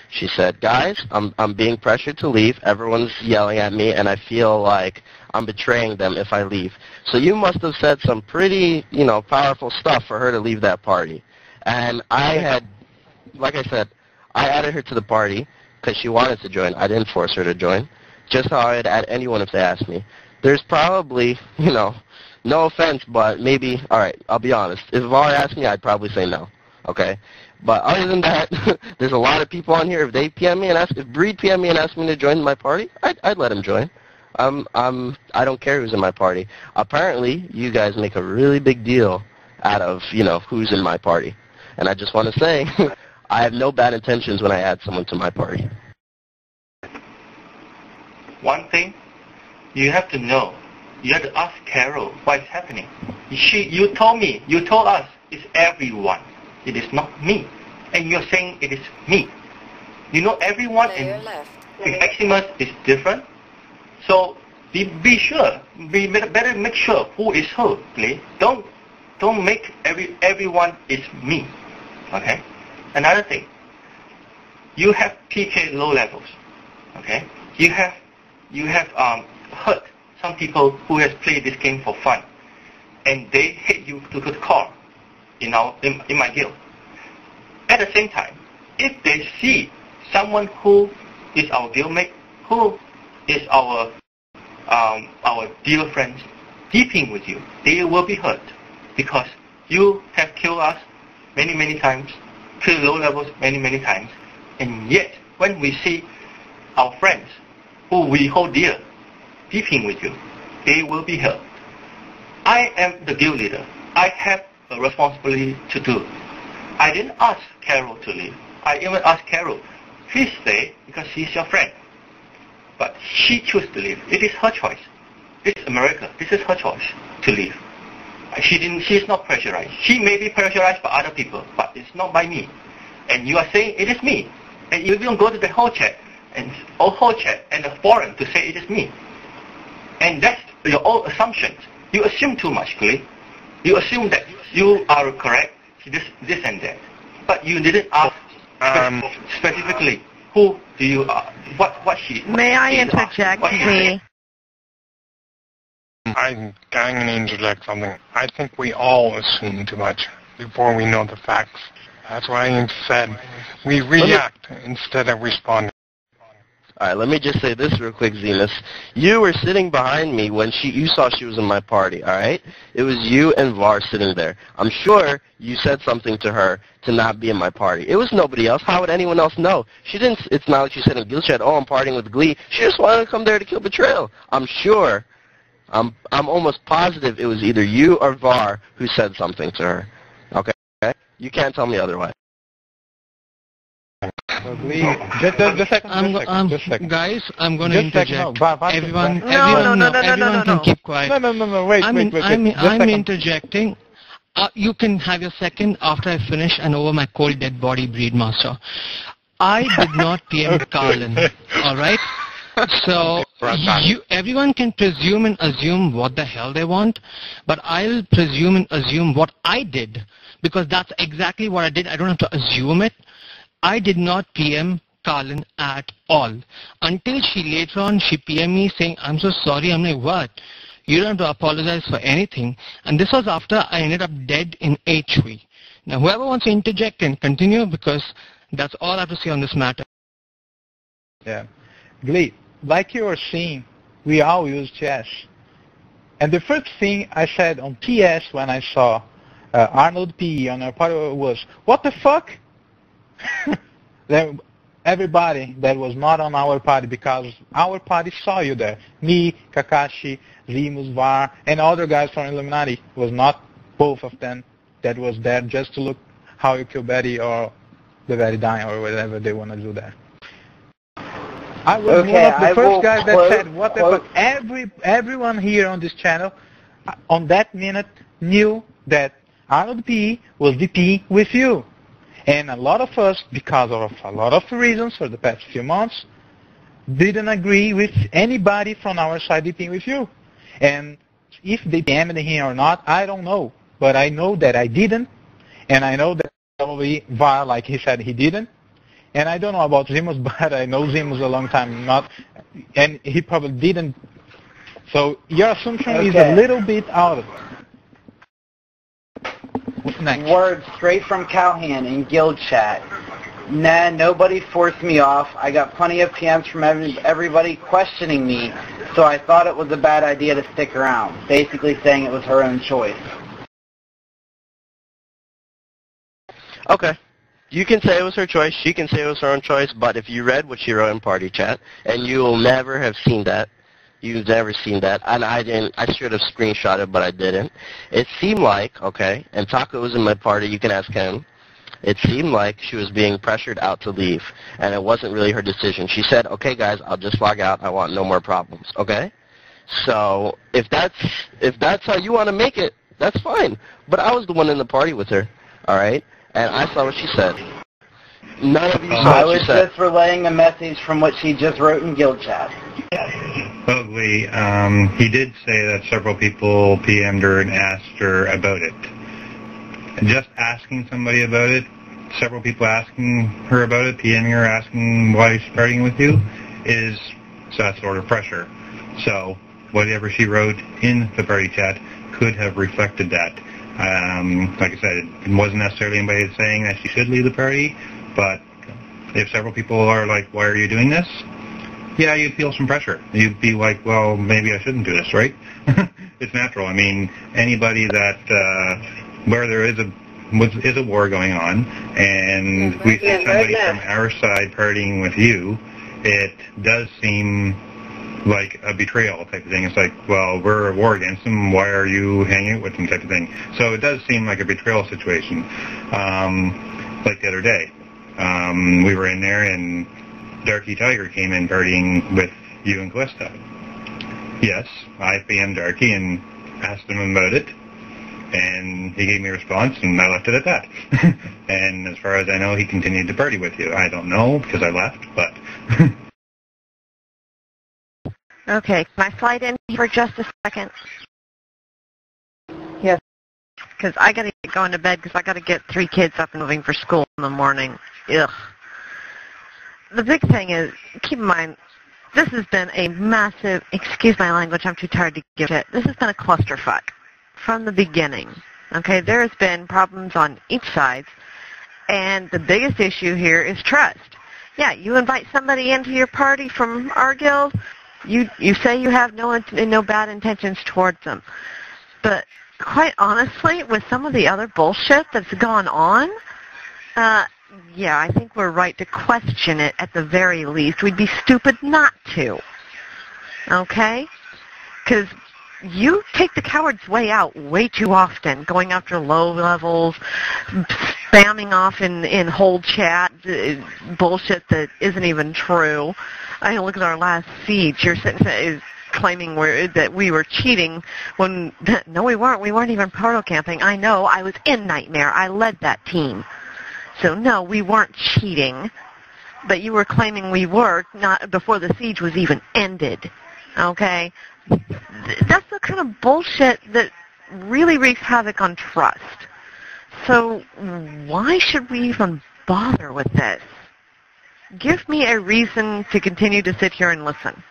She said, guys, I'm being pressured to leave. Everyone's yelling at me, and I feel like I'm betraying them if I leave. So you must have said some pretty, powerful stuff for her to leave that party. And I had, like I said, I added her to the party because she wanted to join. I didn't force her to join, just how I'd add anyone if they asked me. There's probably, no offense, but maybe, all right, I'll be honest. If Var asked me, I'd probably say no, okay? But other than that, there's a lot of people on here. If they PM me and if Breed PM me and ask me to join my party, I'd let him join. I don't care who's in my party. Apparently, you guys make a really big deal out of, who's in my party. And I just want to say, I have no bad intentions when I add someone to my party. One thing, you have to know. You have to ask Carol what is happening. You told us it's everyone. It is not me. And you're saying it is me. Everyone in Maximus is different. So be sure. Better make sure who is who, please. Don't make everyone is me. Okay? Another thing. You have PK low levels. Okay? You have hurt some people who has played this game for fun. And they hit you to the core. In my guild. At the same time, if they see someone who is our guildmate, who is our dear friends, deeping with you, they will be hurt because you have killed us many times, killed low levels many times, and yet when we see our friends who we hold dear, deeping with you, they will be hurt. I am the guild leader. I have a responsibility to do. I didn't ask Carol to leave. I even asked Carol, please stay because she's your friend. But she chose to leave. It is her choice. It's America. This is her choice to leave. She is not pressurized. She may be pressurized by other people, but it's not by me. And you are saying it is me. And you even go to the whole chat and the forum to say it is me. And that's your own assumptions. You assume too much, Glee. You assume that you are correct, this and that. But you didn't ask specifically who do you, what she... May I interject, please? I'm going to interject something. I think we all assume too much before we know the facts. That's why I said we react instead of responding. All right, let me just say this real quick, Zenas. You were sitting behind me when you saw she was in my party, all right? It was you and Var sitting there. I'm sure you said something to her to not be in my party. It was nobody else. How would anyone else know? She didn't. It's not like she said in guild chat, oh, I'm partying with Glee. She just wanted to come there to kill Betrayal. I'm sure. I'm almost positive it was either you or Var who said something to her. Okay? You can't tell me otherwise. Guys, I'm going to interject. Everyone can keep quiet. No, wait. I'm interjecting. You can have your second after I finish and over my cold dead body, Breed Master. I did not PM Carlin, all right? So everyone can presume and assume what the hell they want, but I'll presume and assume what I did, because that's exactly what I did. I don't have to assume it. I did not PM Carlin at all. Until later on, she PM me saying, I'm so sorry. I'm like, what? You don't have to apologize for anything. And this was after I ended up dead in HV. Now, whoever wants to interject can continue, because that's all I have to say on this matter. Yeah. Glee, like you were saying, we all use chess. And the first thing I said on TS when I saw Arnold P. on our party was, what the fuck? Then everybody that was not on our party, because our party saw you there. Me, Kakashi, Zimus, Var, and other guys from Illuminati. Was not both of them that was there just to look how you kill Betty or the Betty dying or whatever they want to do there. I was one of the first guys that said, what the fuck? Everyone here on this channel, on that minute, knew that Arnold P was VP with you. And a lot of us, because of a lot of reasons for the past few months, didn't agree with anybody from our side VPing with you. And if they PM'd him or not, I don't know. But I know that I didn't. And I know that probably VAR, like he said, he didn't. And I don't know about Zimus, but I know Zimus a long time, and he probably didn't. So your assumption is a little bit out of it. Next. Word straight from Calhan in guild chat. Nah, nobody forced me off. I got plenty of PMs from everybody questioning me, so I thought it was a bad idea to stick around. Basically saying it was her own choice. Okay. You can say it was her choice. She can say it was her own choice. But if you read what she wrote in party chat, and you will never have seen that, you've never seen that, and I didn't. I should have screenshotted, but I didn't. It seemed like, okay, and Taco was in my party. You can ask him. It seemed like she was being pressured out to leave, and it wasn't really her decision. She said, okay, guys, I'll just log out. I want no more problems, okay? So if that's how you want to make it, that's fine. But I was the one in the party with her, all right? And I saw what she said. None of you saw what she said. I was just relaying a message from what she just wrote in guild chat. Well, Glee, he did say that several people PM'd her and asked her about it. Just asking somebody about it, several people asking her about it, PMing her, asking why she's partying with you, is that sort of pressure. So whatever she wrote in the party chat could have reflected that. Like I said, it wasn't necessarily anybody saying that she should leave the party, but if several people are like, why are you doing this? Yeah, you'd feel some pressure. You'd be like, well, maybe I shouldn't do this, right? It's natural. I mean, anybody that, where there is a war going on, and we see somebody from our side partying with you, it does seem like a betrayal type of thing. It's like, well, we're at war against them, why are you hanging out with them type of thing. So it does seem like a betrayal situation. Like the other day, we were in there and Darky Tiger came in partying with you and Questa. Yes, I PM'd Darky and asked him about it, and he gave me a response, and I left it at that. And as far as I know, he continued to party with you. I don't know, because I left, but... Okay, can I slide in for just a second? Yes. Because I got to get going to bed because I got to get 3 kids up and moving for school in the morning. Ugh. The big thing is, keep in mind, this has been a massive, excuse my language, I'm too tired to give it, this has been a clusterfuck from the beginning. Okay, there has been problems on each side, and the biggest issue here is trust. Yeah, you invite somebody into your party from our guild, you say you have no bad intentions towards them. But quite honestly, with some of the other bullshit that's gone on, yeah, I think we're right to question it at the very least. We'd be stupid not to. Okay? Because you take the coward's way out way too often, going after low levels, spamming off in whole chat, bullshit that isn't even true. I look at our last siege. You're sitting claiming that we were cheating when, no, we weren't. We weren't even proto-camping. I know. I was in Nightmare. I led that team. So, no, we weren't cheating. But you were claiming we were not before the siege was even ended. Okay? That's the kind of bullshit that really wreaks havoc on trust. So why should we even bother with this? Give me a reason to continue to sit here and listen.